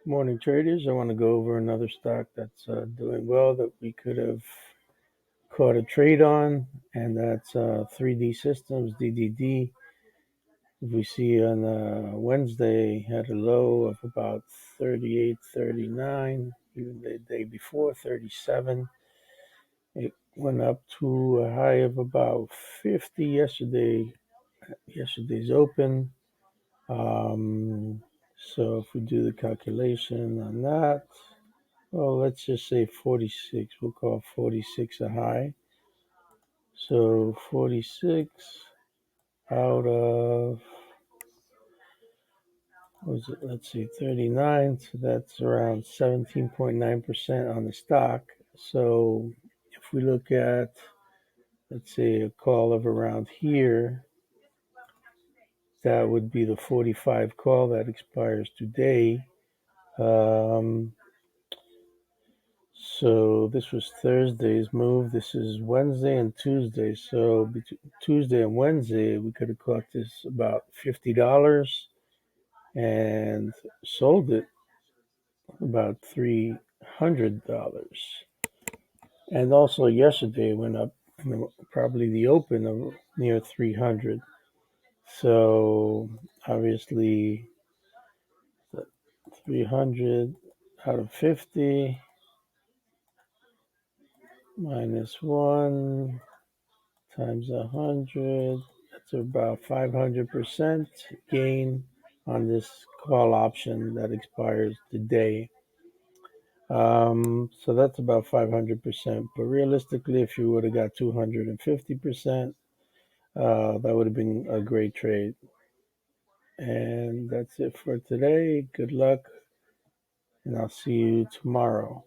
Morning traders. I want to go over another stock that's doing well that we could have caught a trade on, and that's 3D Systems, DDD. If we see on Wednesday, had a low of about 38.39, even the day before 37. It went up to a high of about 50 yesterday's open. So if we do the calculation on that, well, let's just say 46. We'll call 46 a high. So 46 out of, what was it? Let's see, 39. So that's around 17.9% on the stock. So if we look at, let's say, a call of around here, that would be the 45 call that expires today. So this was Thursday's move. This is Wednesday and Tuesday. So between Tuesday and Wednesday, we could have caught this about $50 and sold it about $300. And also yesterday went up, probably the open of near 300. So obviously 300 out of 50 minus 1 times 100. That's about 500% gain on this call option that expires today. So that's about 500%. But realistically, if you would have got 250%, that would have been a great trade. And that's it for today. Good luck, and I'll see you tomorrow.